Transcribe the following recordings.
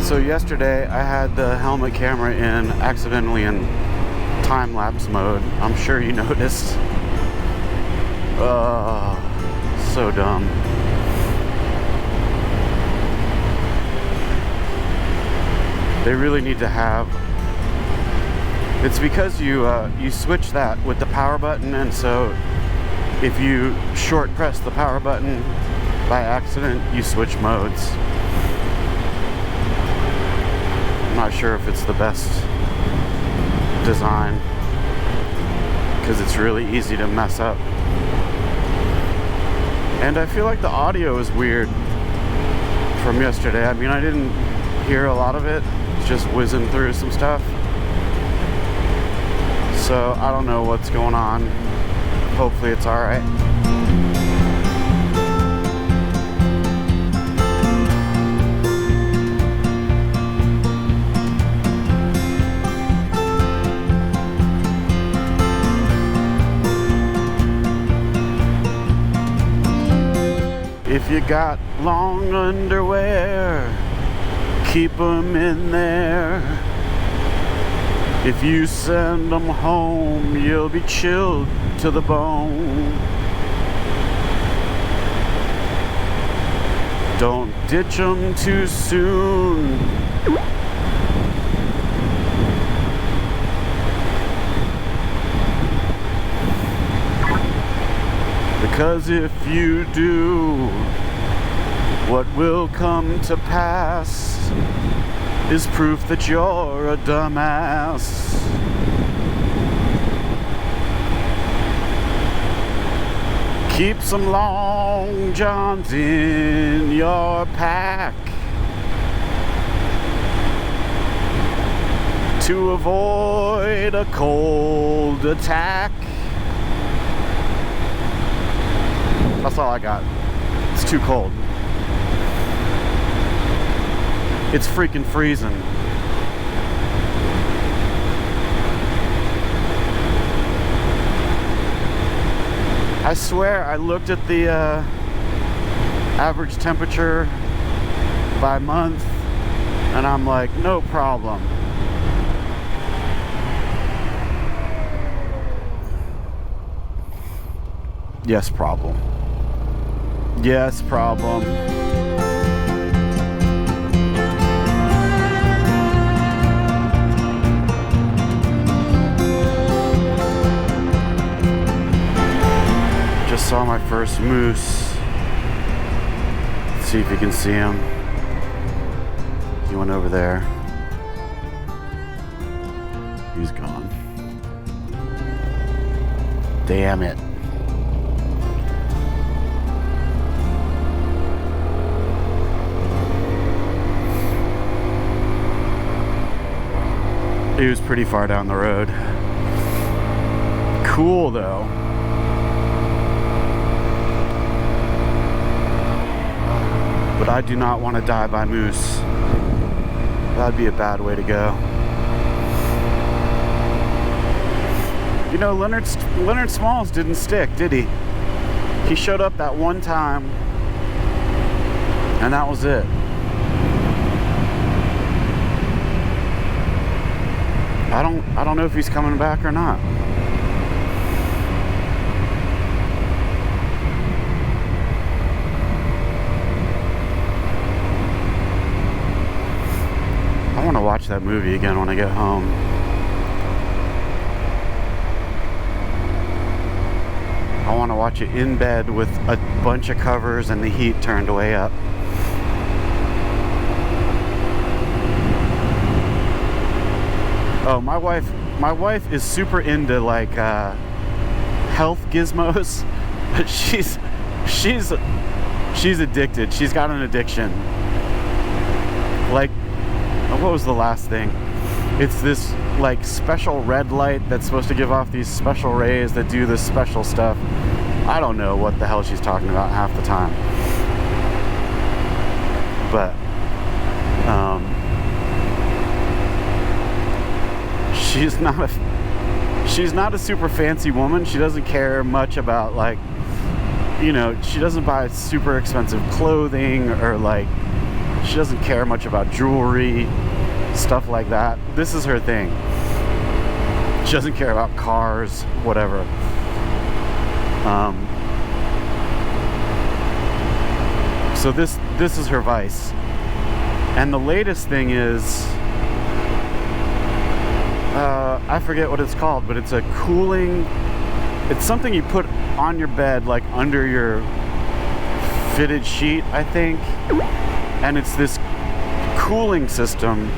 So yesterday I had the helmet camera in accidentally in time-lapse mode. I'm sure you noticed. So dumb. They really need to have... It's because you switch that with the power button, and so if you short press the power button by accident, you switch modes. I'm not sure if it's the best design because it's really easy to mess up. And I feel like the audio is weird from yesterday. I mean, I didn't hear a lot of it, just whizzing through some stuff. So I don't know what's going on. Hopefully it's all right. If you got long underwear, keep them in there. If you send them home, you'll be chilled to the bone. Don't ditch them too soon. Because if you do, what will come to pass is proof that you're a dumbass. Keep some long johns in your pack to avoid a cold attack. That's all I got. It's too cold. It's freaking freezing. I swear I looked at the average temperature by month and I'm like, no problem. Yes, problem. Yes, problem. Just saw my first moose. Let's see if you can see him. He went over there. He's gone. Damn it. He was pretty far down the road. Cool though. But I do not want to die by moose. That'd be a bad way to go. You know, Leonard Smalls didn't stick, did he? He showed up that one time, and that was it. I don't know if he's coming back or not. I want to watch that movie again when I get home. I want to watch it in bed with a bunch of covers and the heat turned way up. Oh, my wife is super into like health gizmos. she's addicted. She's got an addiction. Like, what was the last thing? It's this like special red light that's supposed to give off these special rays that do this special stuff. I don't know what the hell she's talking about half the time. But she's not a super fancy woman. She doesn't care much about, like, you know, she doesn't buy super expensive clothing or like She doesn't care much about jewelry, stuff like that. This is her thing. She doesn't care about cars, whatever. So this is her vice. And the latest thing is, I forget what it's called, but it's a cooling, it's something you put on your bed, like under your fitted sheet, I think. And it's this cooling system,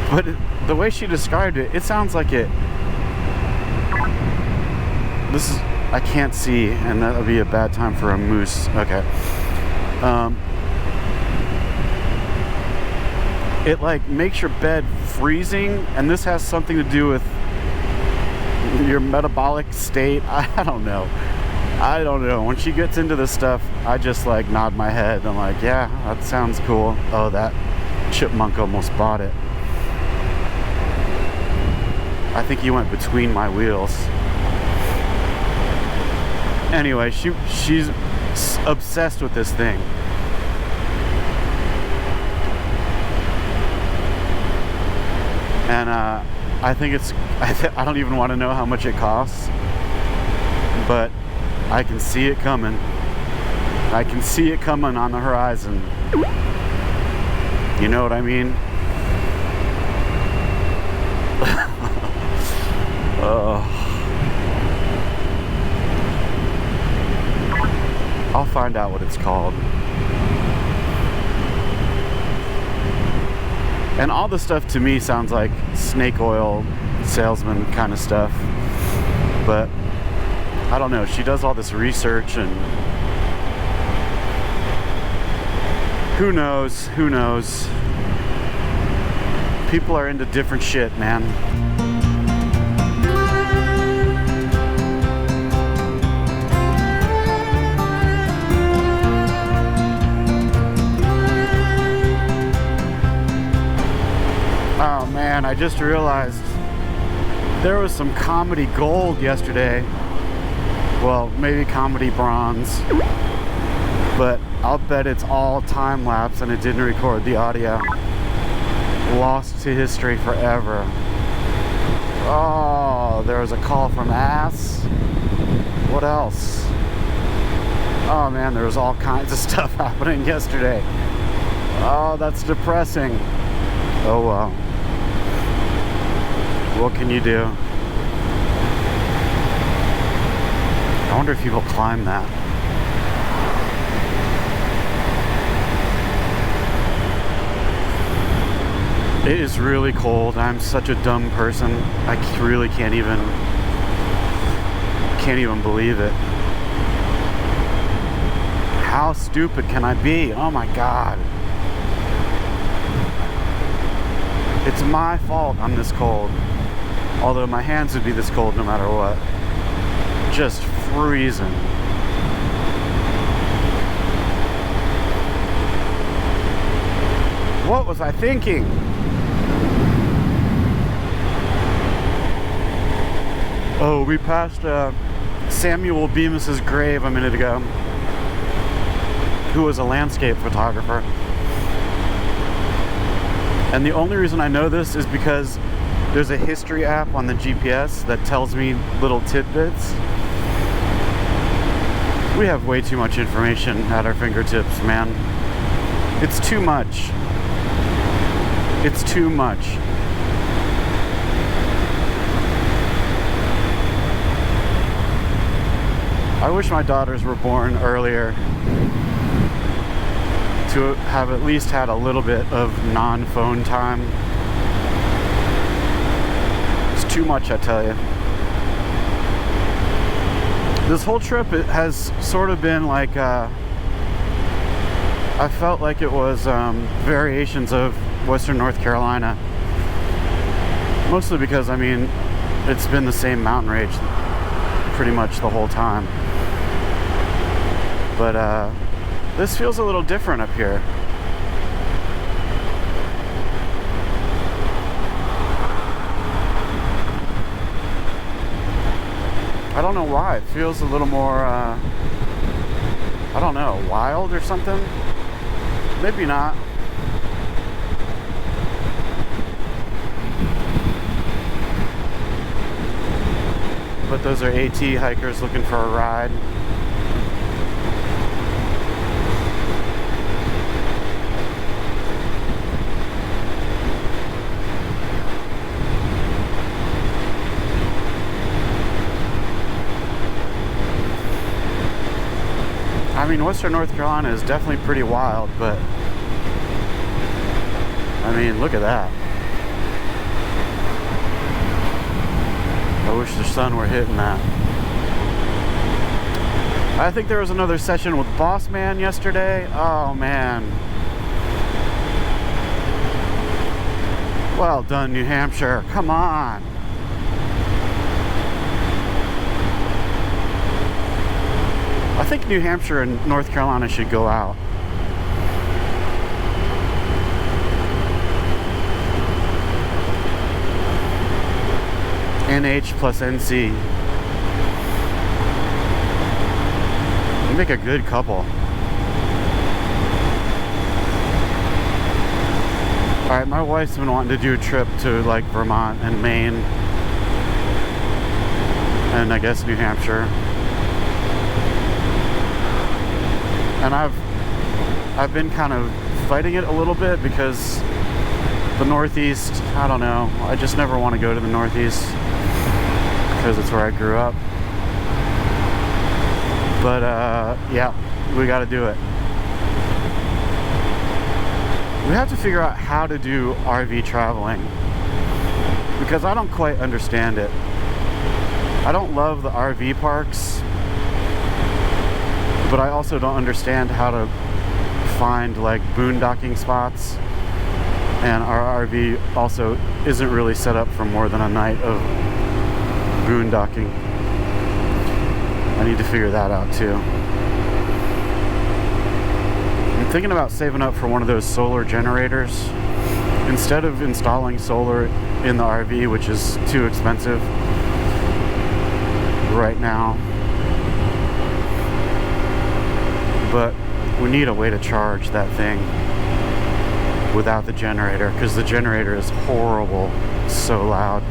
but the way she described it, it sounds like it, this is, I can't see, and that would be a bad time for a moose. Okay. It like makes your bed freezing, and this has something to do with your metabolic state. I don't know. When she gets into this stuff, I just like nod my head. I'm like, yeah, that sounds cool. Oh, that chipmunk almost bought it. I think he went between my wheels. Anyway, she's obsessed with this thing. And I think it's, I don't even want to know how much it costs, but I can see it coming. I can see it coming on the horizon. You know what I mean? I'll find out what it's called. And all the stuff to me sounds like snake oil salesman kind of stuff. But I don't know. She does all this research, and who knows? Who knows? People are into different shit, man. Oh man, I just realized there was some comedy gold yesterday. Well, maybe comedy bronze, but I'll bet it's all time lapse and it didn't record the audio. Lost to history forever. Oh, there was a call from ass. What else? Oh man, there was all kinds of stuff happening yesterday. Oh, that's depressing. Oh well. What can you do? I wonder if people climb that. It is really cold. I'm such a dumb person. I really can't even believe it. How stupid can I be? Oh my God. It's my fault I'm this cold. Although my hands would be this cold no matter what. Just freezing. What was I thinking? Oh, we passed Samuel Bemis's grave a minute ago, who was a landscape photographer. And the only reason I know this is because there's a history app on the GPS that tells me little tidbits. We have way too much information at our fingertips, man. It's too much. It's too much. I wish my daughters were born earlier to have at least had a little bit of non-phone time. It's too much, I tell you. This whole trip, it has sort of been like, I felt like it was variations of Western North Carolina. Mostly because, I mean, it's been the same mountain range pretty much the whole time. But this feels a little different up here. I don't know why. It feels a little more, I don't know, wild or something? Maybe not. but those are AT hikers looking for a ride. I mean, Western North Carolina is definitely pretty wild, but I mean, look at that. I wish the sun were hitting that. I think there was another session with Boss Man yesterday. Oh man. Well done, New Hampshire. Come on. I think New Hampshire and North Carolina should go out. NH plus NC. They make a good couple. Alright, my wife's been wanting to do a trip to like Vermont and Maine. And I guess New Hampshire. And I've been kind of fighting it a little bit because the Northeast, I don't know. I just never want to go to the Northeast because it's where I grew up. But yeah, we got to do it. We have to figure out how to do RV traveling because I don't quite understand it. I don't love the RV parks, but I also don't understand how to find like boondocking spots. And our RV also isn't really set up for more than a night of boondocking. I need to figure that out too. I'm thinking about saving up for one of those solar generators. Instead of installing solar in the RV, which is too expensive right now. But we need a way to charge that thing without the generator, because the generator is horrible. It's so loud.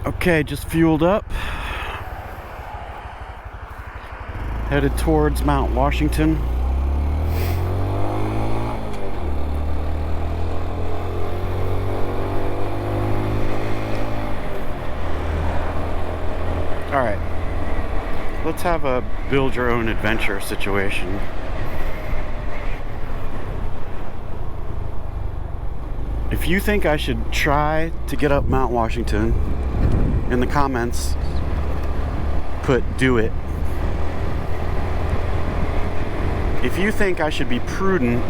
Okay, just fueled up. Headed towards Mount Washington. Alright, let's have a build your own adventure situation. If you think I should try to get up Mount Washington, in the comments, put do it. If you think I should be prudent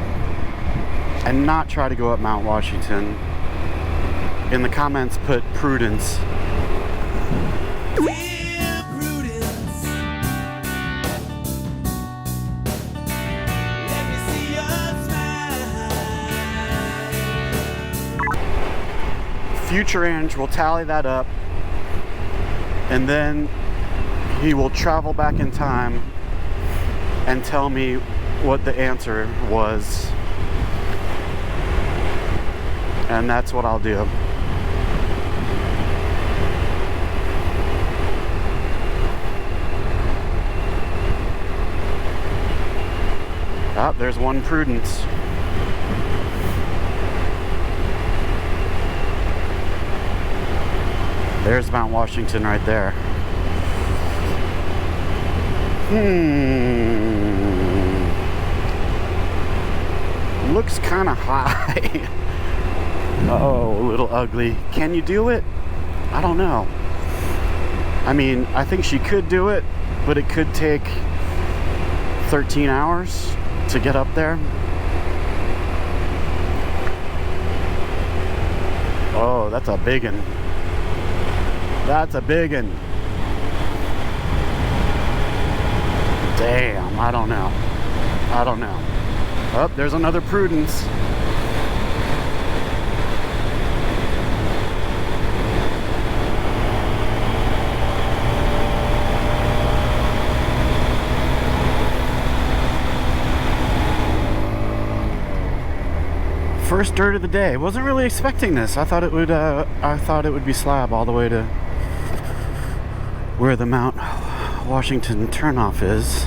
and not try to go up Mount Washington, in the comments put Prudence. Dear Prudence, let me see your smile. Future Ange will tally that up, and then he will travel back in time and tell me what the answer was. And that's what I'll do. Ah, there's one Prudence. There's Mount Washington right there. Looks kind of high. Oh, Little Ugly. Can you do it? I don't know. I mean, I think she could do it, but it could take 13 hours to get up there. Oh, that's a big one. That's a big one. Damn, I don't know. I don't know. Oh, there's another Prudence. First dirt of the day. Wasn't really expecting this. I thought it would be slab all the way to where the Mount Washington turnoff is.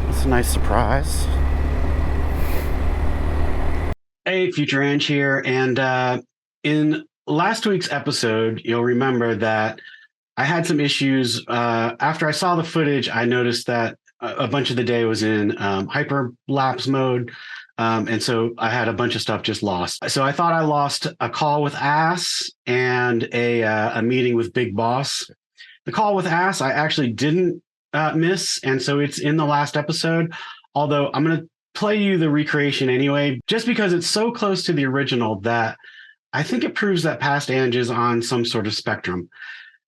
That's a nice surprise. Hey, Future Ranch here, and in last week's episode, you'll remember that I had some issues. After I saw the footage, I noticed that a bunch of the day was in hyperlapse mode. And so I had a bunch of stuff just lost. So I thought I lost a call with Ass and a meeting with Big Boss. The call with Ass I actually didn't miss, and so it's in the last episode. Although I'm going to play you the recreation anyway, just because it's so close to the original that I think it proves that Past Ange is on some sort of spectrum.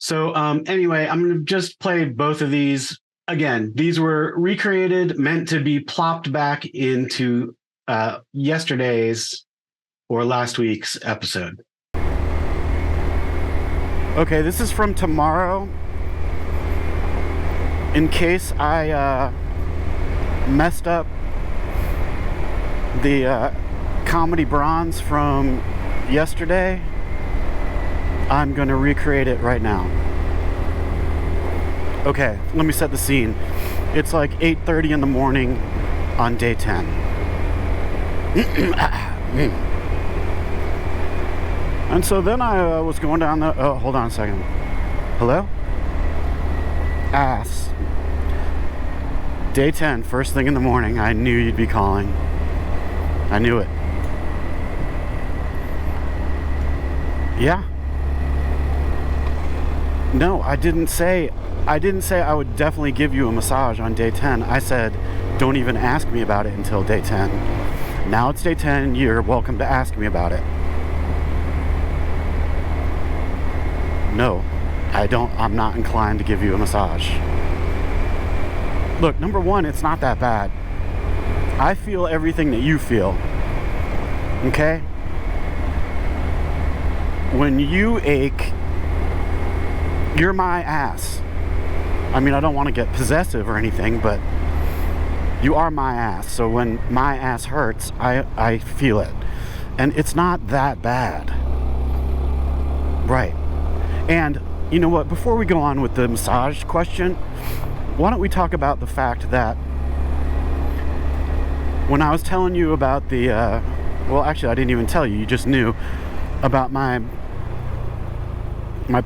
So anyway, I'm going to just play both of these. Again, these were recreated, meant to be plopped back into yesterday's or last week's episode. Okay, this is from tomorrow. In case I messed up the comedy bronze from yesterday, I'm gonna recreate it right now. Okay, let me set the scene. It's like 8:30 in the morning on day 10. And so then I was going down the... Oh, hold on a second. Hello? Ass. Day 10, first thing in the morning. I knew you'd be calling. I knew it. Yeah. No, I didn't say I would definitely give you a massage on day 10. I said, don't even ask me about it until day 10. Now it's day 10, you're welcome to ask me about it. No, I'm not inclined to give you a massage. Look, number one, it's not that bad. I feel everything that you feel. Okay? When you ache, you're my ass. I mean, I don't want to get possessive or anything, but you are my ass. So when my ass hurts, I feel it. And it's not that bad. Right. And you know what? Before we go on with the massage question, why don't we talk about the fact that when I was telling you about the, well, actually, I didn't even tell you. You just knew about my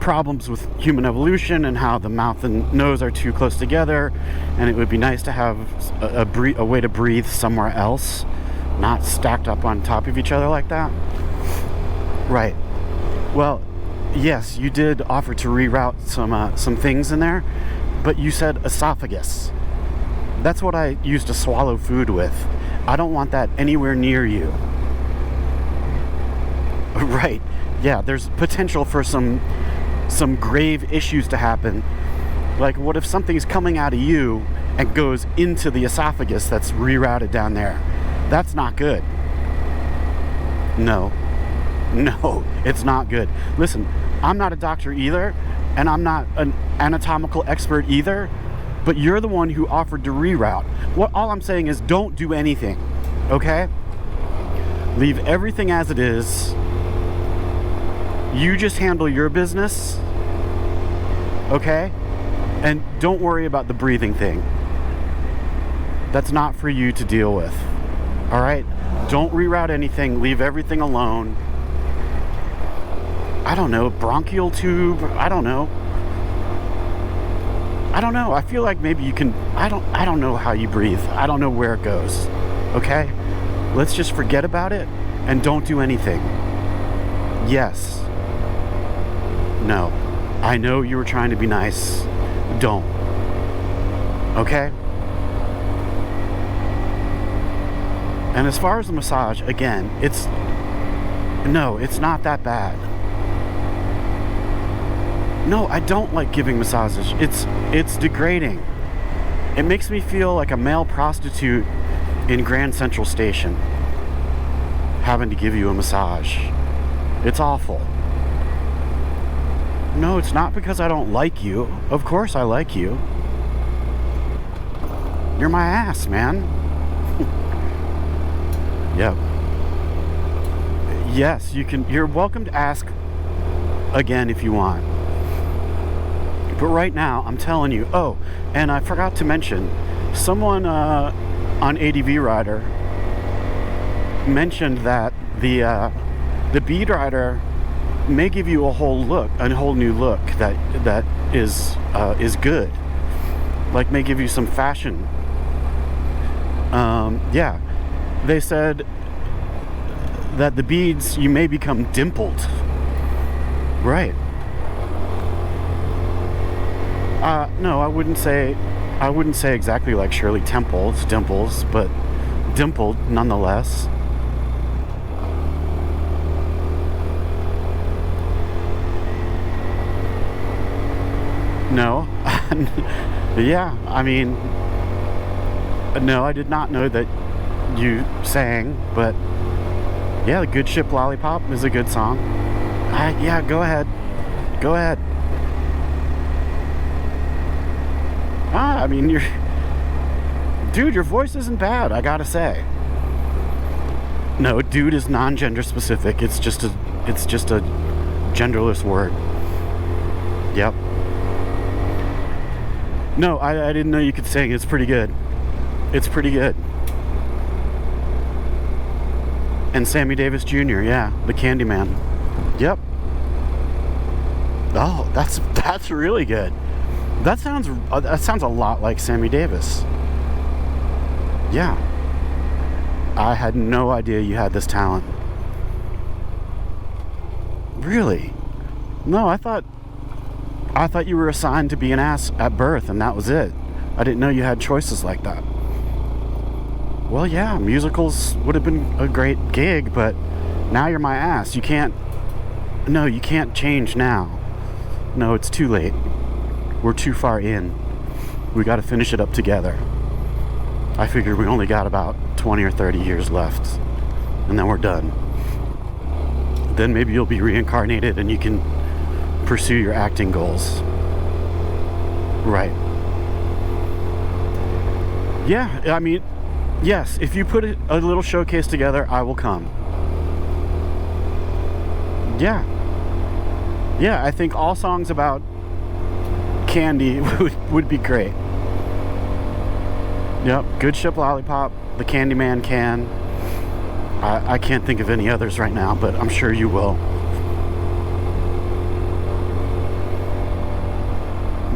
problems with human evolution and how the mouth and nose are too close together, and it would be nice to have a way to breathe somewhere else, not stacked up on top of each other like that. Right. Well, yes, you did offer to reroute some things in there, but you said esophagus. That's what I used to swallow food with. I don't want that anywhere near you. Right. Yeah, there's potential for some grave issues to happen. Like, what if something's coming out of you and goes into the esophagus that's rerouted down there? That's not good. No, it's not good. Listen, I'm not a doctor either, and I'm not an anatomical expert either, but you're the one who offered to reroute. All I'm saying is don't do anything, okay? Leave everything as it is. You just handle your business, okay? And don't worry about the breathing thing. That's not for you to deal with, all right? Don't reroute anything. Leave everything alone. I don't know, bronchial tube, I don't know. I feel like maybe you can, I don't know how you breathe. I don't know where it goes, okay? Let's just forget about it and don't do anything. Yes. No. I know you were trying to be nice. Don't. Okay? And as far as the massage, again, it's not that bad. No, I don't like giving massages. It's degrading. It makes me feel like a male prostitute in Grand Central Station having to give you a massage. It's awful. No, it's not because I don't like you. Of course I like you. You're my ass, man. Yep. Yes, you can. You're welcome to ask again if you want. But right now, I'm telling you. Oh, and I forgot to mention, someone on ADV Rider mentioned that the bead rider may give you a whole new look that is good. Like, may give you some fashion. Yeah, they said that the beads, you may become dimpled. Right. No, I wouldn't say exactly like Shirley Temple's dimples, but dimpled nonetheless. No. Yeah, I mean, no, I did not know that you sang, but yeah, the Good Ship Lollipop is a good song. Yeah, go ahead. Go ahead. I mean, dude, your voice isn't bad, I gotta say. No, dude is non-gender specific. It's just a genderless word. Yep. No, I didn't know you could sing. It's pretty good. It's pretty good. And Sammy Davis Jr., yeah, the Candyman. Yep. Oh, that's really good. That sounds a lot like Sammy Davis. Yeah. I had no idea you had this talent. Really? No, I thought you were assigned to be an ass at birth and that was it. I didn't know you had choices like that. Well, yeah, musicals would have been a great gig, but now you're my ass. You can't change now. No, it's too late. We're too far in. We got to finish it up together. I figured we only got about 20 or 30 years left, and then we're done. Then maybe you'll be reincarnated and you can pursue your acting goals. Right. Yeah, I mean, yes, if you put a little showcase together, I will come. Yeah. Yeah, I think all songs about candy would be great. Yep, Good Ship Lollipop, the Candyman can. I can't think of any others right now, but I'm sure you will.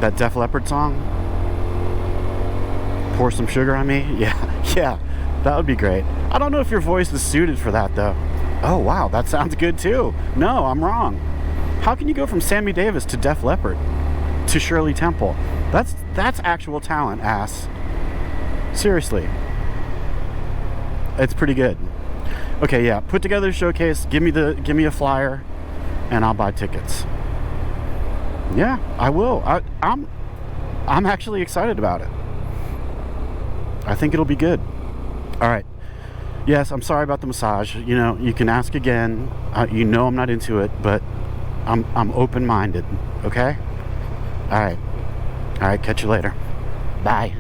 That Def Leppard song, Pour Some Sugar on Me. Yeah, that would be great. I don't know if your voice is suited for that though. Oh wow, that sounds good too. No, I'm wrong. How can you go from Sammy Davis to Def Leppard to Shirley Temple? That's actual talent, ass. Seriously. It's pretty good. Okay, yeah, put together a showcase, give me a flyer, and I'll buy tickets. Yeah, I will. I'm actually excited about it. I think it'll be good. All right. Yes, I'm sorry about the massage. You know, you can ask again. You know I'm not into it, but I'm open-minded. Okay? All right. All right, catch you later. Bye.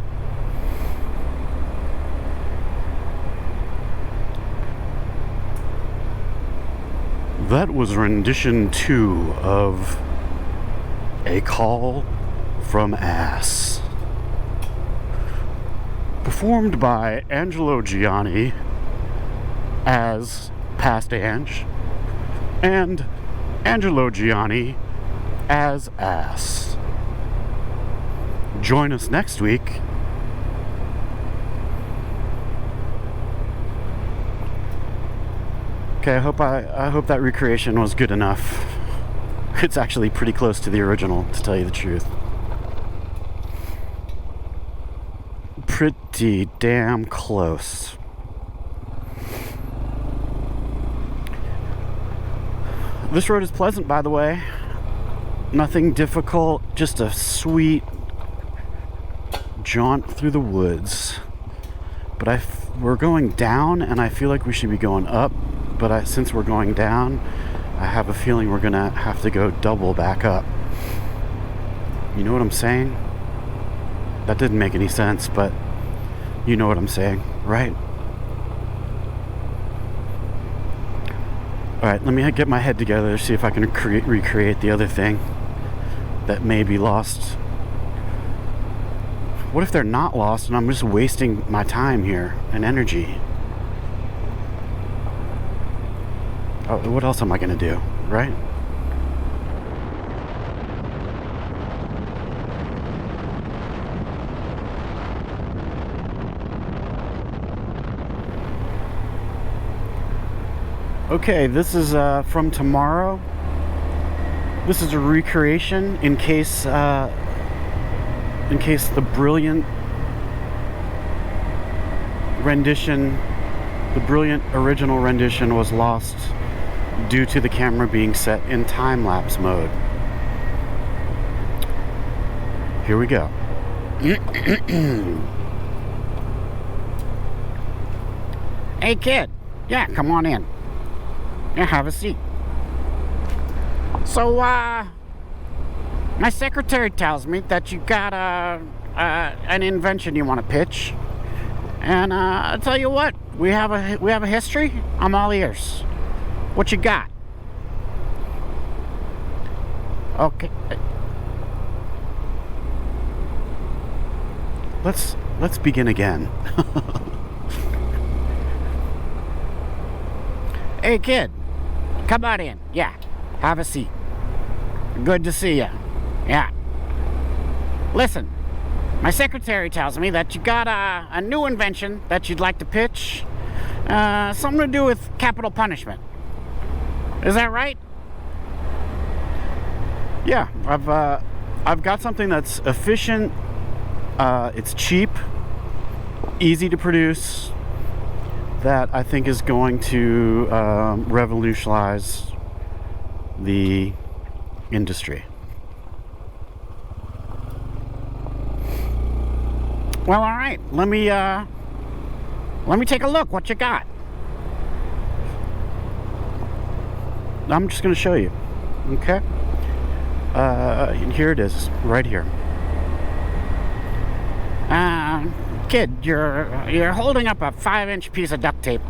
That was rendition 2 of A Call from Ass, performed by Angelo Gianni as Past Ange and Angelo Gianni as Ass. Join us next week. Okay, I hope that recreation was good enough. It's actually pretty close to the original, to tell you the truth. Pretty damn close. This road is pleasant, by the way. Nothing difficult, just a sweet jaunt through the woods. But we're going down, and I feel like we should be going up. But since we're going down, I have a feeling we're gonna have to go double back up. You know what I'm saying? That didn't make any sense, but you know what I'm saying, right? Alright, let me get my head together, see if I can recreate the other thing that may be lost. What if they're not lost and I'm just wasting my time here and energy? Oh, what else am I gonna do, right? Okay, this is from tomorrow. This is a recreation in case the brilliant rendition, the brilliant original rendition was lost due to the camera being set in time-lapse mode. Here we go. Hey kid, yeah, come on in. Yeah, have a seat. So, my secretary tells me that you got an invention you want to pitch, and I'll tell you what, we have a history. I'm all ears. What you got? Okay. Let's begin again. Hey kid, come on in. Yeah, have a seat. Good to see you. Yeah. Listen, my secretary tells me that you got a new invention that you'd like to pitch. Something to do with capital punishment. Is that right? Yeah, I've got something that's efficient. It's cheap, easy to produce, that I think is going to revolutionize the industry. Well, all right. Let me take a look. What you got? I'm just going to show you. Okay. Here it is, right here. Kid, you're holding up a 5-inch piece of duct tape.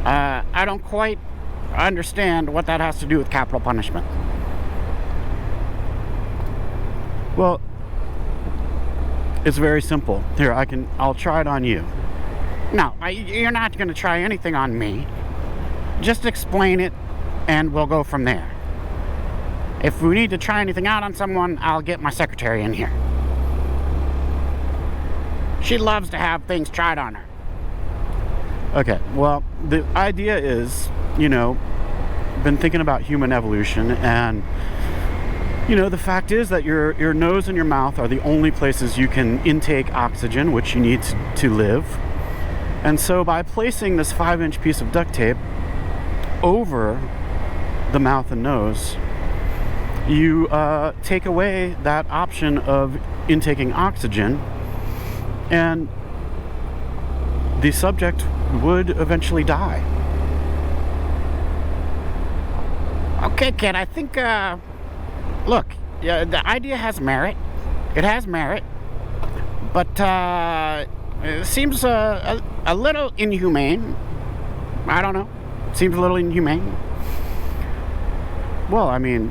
I don't quite understand what that has to do with capital punishment. Well, it's very simple. Here, I'll try it on you. No, you're not going to try anything on me. Just explain it, and we'll go from there. If we need to try anything out on someone, I'll get my secretary in here. She loves to have things tried on her. Okay, well, the idea is, been thinking about human evolution, and, the fact is that your nose and your mouth are the only places you can intake oxygen, which you need to live. And so by placing this 5-inch piece of duct tape over the mouth and nose, you take away that option of intaking oxygen, and the subject would eventually die. Okay, kid, I think, look, the idea has merit. It has merit. But, it seems a little inhumane. I don't know. Seems a little inhumane. Well, I mean,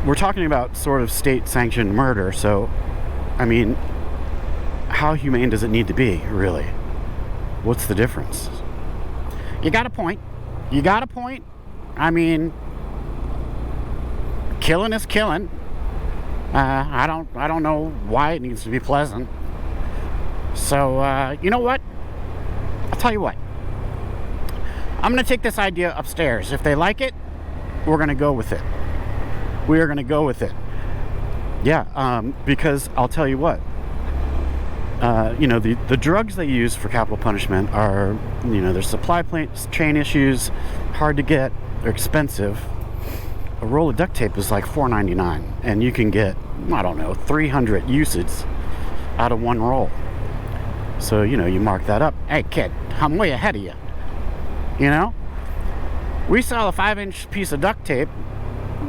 we're talking about sort of state-sanctioned murder, so, I mean, how humane does it need to be, really? What's the difference? You got a point. I mean, killing is killing. I don't know why it needs to be pleasant. So, you know what? I'll tell you what. I'm going to take this idea upstairs. If they like it, we're going to go with it. We are going to go with it. Yeah, because I'll tell you what. The drugs they use for capital punishment are, there's supply chain issues, hard to get, they're expensive. A roll of duct tape is like $4.99, and you can get, 300 uses out of one roll. So, you mark that up. Hey, kid, I'm way ahead of you. We sell a 5-inch piece of duct tape,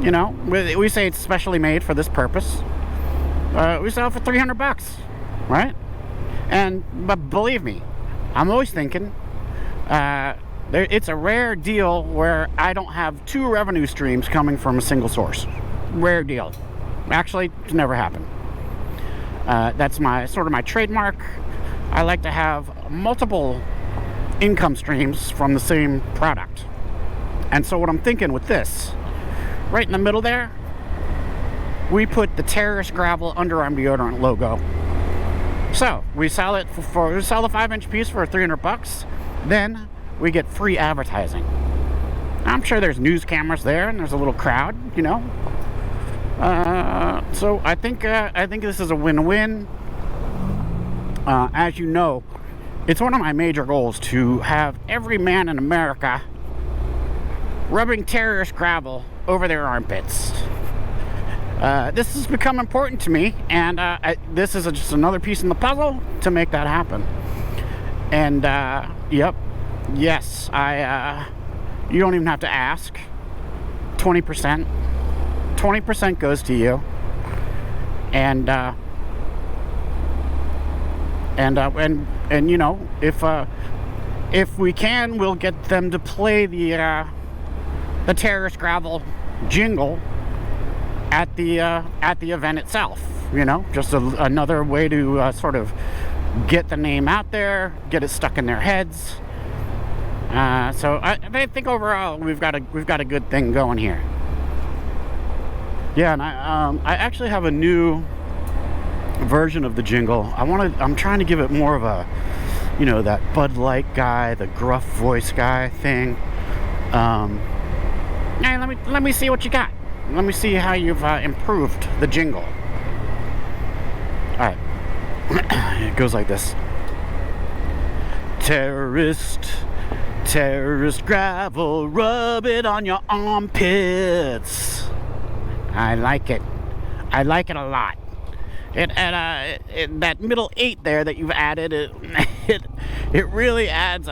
we say it's specially made for this purpose. We sell it for $300, right? But believe me, I'm always thinking, It's a rare deal where I don't have two revenue streams coming from a single source. Rare deal. Actually, it's never happened. That's my sort of my trademark. I like to have multiple income streams from the same product. And so what I'm thinking with this, right in the middle there, we put the Terrorist Gravel underarm deodorant logo. So we sell it we sell the 5-inch piece for $300. Then we get free advertising. I'm sure there's news cameras there, and there's a little crowd, you know. So I think this is a win-win. As you know, it's one of my major goals to have every man in America rubbing Terrorist Gravel over their armpits. This has become important to me, and this is just another piece in the puzzle to make that happen. And yep, yes, you don't even have to ask. 20% goes to you, and you know, if we can, we'll get them to play the Terrorist Gravel jingle at the event itself. You know, just another way to sort of get the name out there, get it stuck in their heads. So I think overall we've got a good thing going here. Yeah, and I actually have a new version of the jingle. I'm trying to give it more of a, you know, that Bud Light guy, the gruff voice guy thing. Hey, let me see what you got. Let me see how you've improved the jingle. All right, it goes like this. Terrorist gravel, rub it on your armpits. I like it. I like it a lot. That middle 8 there that you've added, it really adds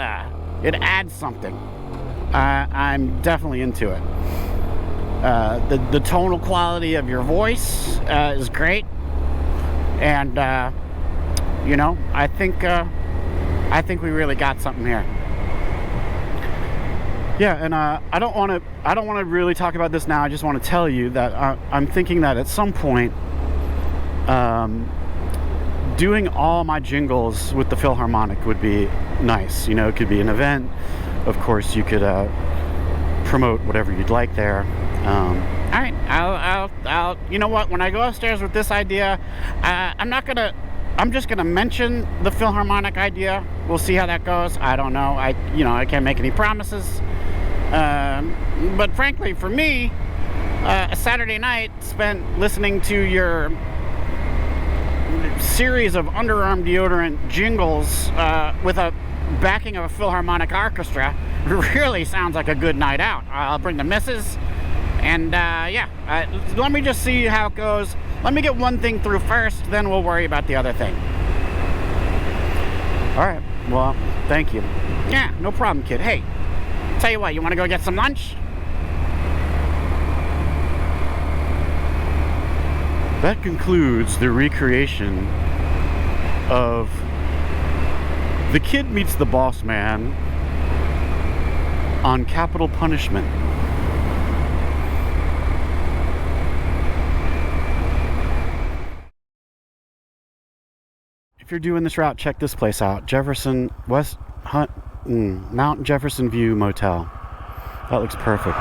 something. I'm definitely into it. The tonal quality of your voice is great, and you know, I think we really got something here. Yeah, and I don't want to really talk about this now. I just want to tell you that I'm thinking that at some point, doing all my jingles with the Philharmonic would be nice. You know, it could be an event. Of course, you could promote whatever you'd like there. All right, I'll. You know what? When I go upstairs with this idea, I'm just gonna mention the Philharmonic idea. We'll see how that goes. I don't know. I can't make any promises. But frankly, for me, a Saturday night spent listening to your series of underarm deodorant jingles with a backing of a Philharmonic orchestra really sounds like a good night out. I'll bring the missus, and let me just see how it goes. Let me get one thing through first, then we'll worry about the other thing. All right, well, thank you. Yeah, no problem, kid. Hey, tell you what, you want to go get some lunch? That concludes the recreation of The Kid Meets the Boss Man on Capital Punishment. If you're doing this route, check this place out. Mount Jefferson View Motel. That looks perfect.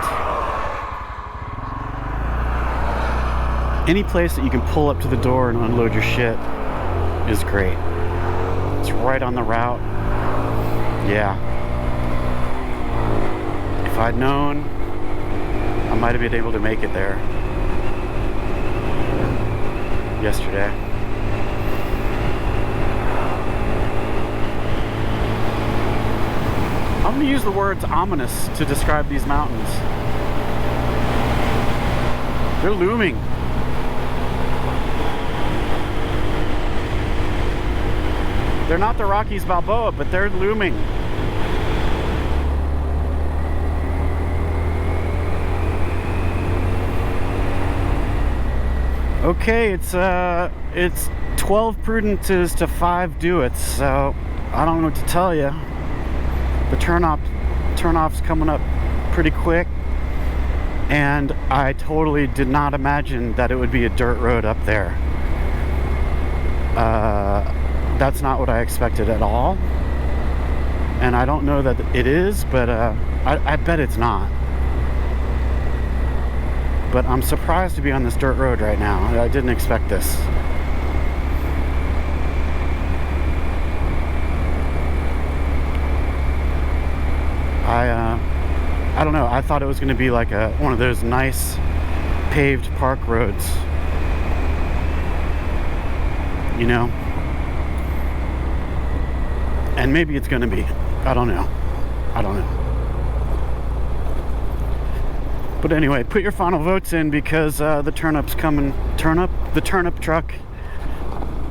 Any place that you can pull up to the door and unload your shit is great. It's right on the route. Yeah. If I'd known, I might have been able to make it there yesterday. I'm going to use the words ominous to describe these mountains. They're looming. They're not the Rockies Balboa, but they're looming. Okay, it's 12 Prudences to 5 Duets, so I don't know what to tell you. The turn up turnoff's coming up pretty quick, and I totally did not imagine that it would be a dirt road up there. That's not what I expected at all, and I don't know that it is, but I bet it's not. But I'm surprised to be on this dirt road right now. I didn't expect this. I don't know. I thought it was going to be like one of those nice paved park roads. You know? And maybe it's going to be. I don't know. I don't know. But anyway, put your final votes in because the turnup's coming. The turnip truck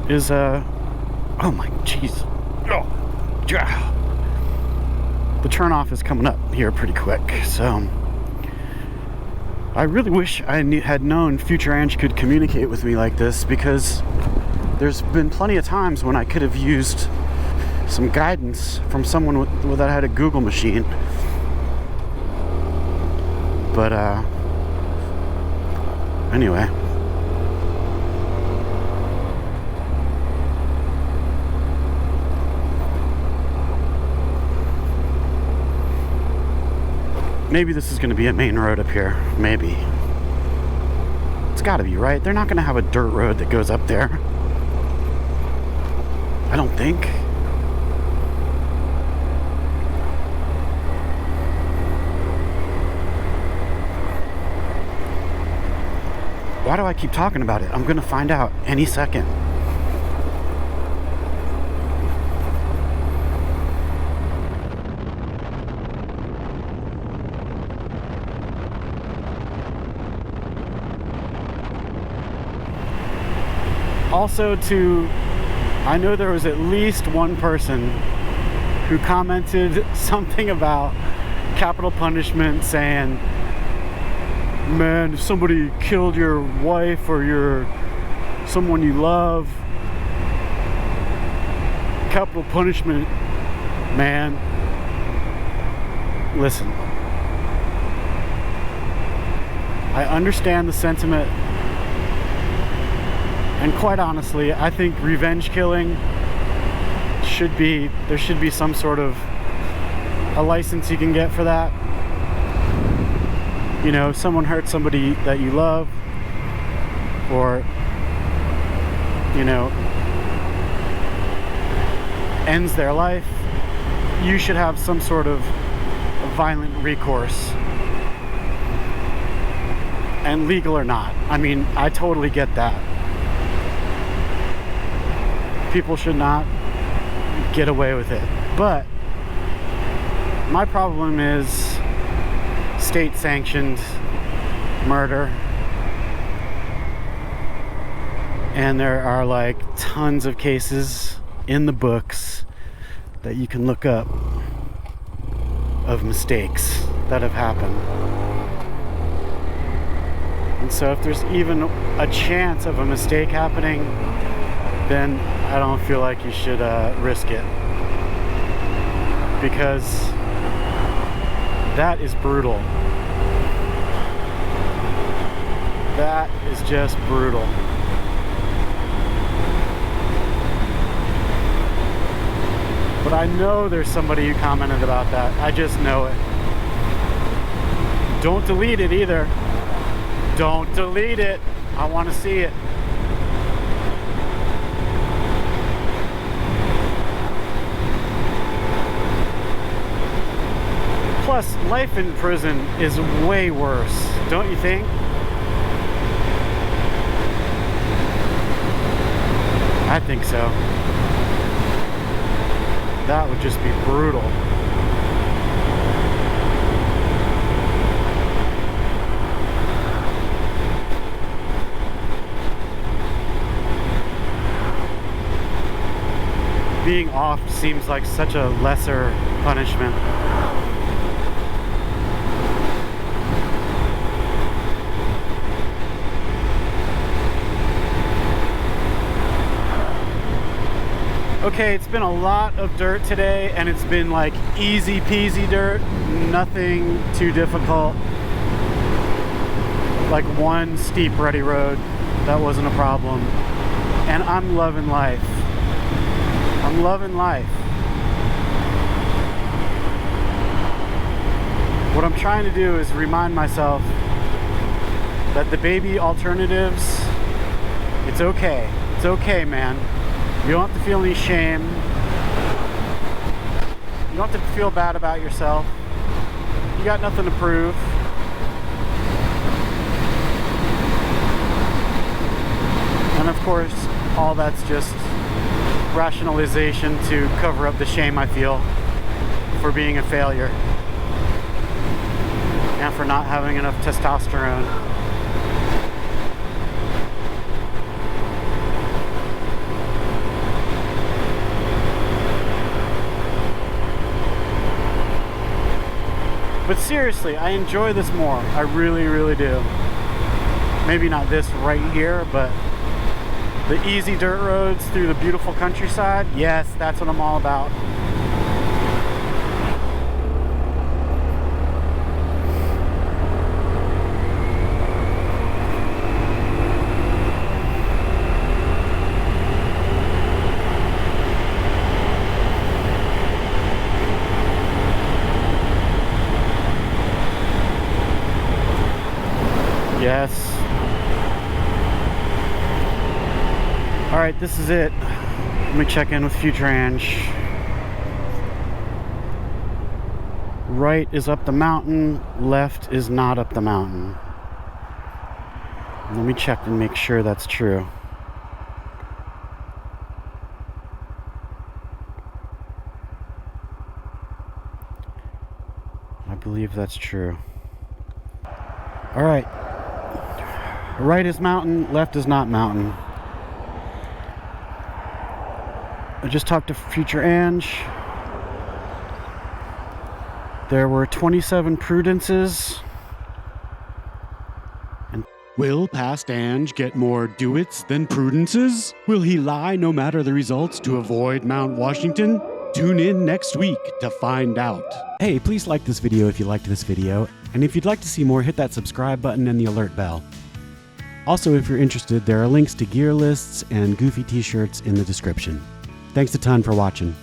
is, oh my jeez. Oh, yeah. The turnoff is coming up here pretty quick, so I really wish I had known Future Ange could communicate with me like this, because there's been plenty of times when I could have used some guidance from someone that had a Google machine. But anyway. Maybe this is going to be a main road up here. Maybe. It's got to be, right? They're not going to have a dirt road that goes up there. I don't think. Why do I keep talking about it? I'm going to find out any second. Also, I know there was at least one person who commented something about capital punishment, saying, man, if somebody killed your wife or someone you love, capital punishment, man. Listen, I understand the sentiment. And quite honestly, I think revenge killing there should be some sort of a license you can get for that. You know, someone hurts somebody that you love, or, you know, ends their life, you should have some sort of violent recourse. And legal or not. I mean, I totally get that. People should not get away with it. But my problem is state-sanctioned murder. And there are like tons of cases in the books that you can look up of mistakes that have happened. And so if there's even a chance of a mistake happening, then I don't feel like you should risk it, because that is brutal. That is just brutal. But I know there's somebody who commented about that. I just know it. Don't delete it either. Don't delete it. I want to see it. Plus, life in prison is way worse, don't you think? I think so. That would just be brutal. Being off seems like such a lesser punishment. Okay, it's been a lot of dirt today, and it's been like easy peasy dirt, nothing too difficult. Like one steep rutty road, that wasn't a problem. And I'm loving life. I'm loving life. What I'm trying to do is remind myself that the baby alternatives, it's okay. It's okay, man. You don't have to feel any shame. You don't have to feel bad about yourself. You got nothing to prove. And of course, all that's just rationalization to cover up the shame I feel for being a failure and for not having enough testosterone. But seriously, I enjoy this more. I really, really do. Maybe not this right here, but the easy dirt roads through the beautiful countryside, yes, that's what I'm all about. Yes. All right, this is it. Let me check in with Future Ange. Right is up the mountain, left is not up the mountain. Let me check and make sure that's true. I believe that's true. All right. Right is mountain, left is not mountain. I just talked to Future Ange. There were 27 Prudences. And will past Ange get more do-its than Prudences? Will he lie no matter the results to avoid Mount Washington? Tune in next week to find out. Hey, please like this video if you liked this video. And if you'd like to see more, hit that subscribe button and the alert bell. Also, if you're interested, there are links to gear lists and goofy t-shirts in the description. Thanks a ton for watching.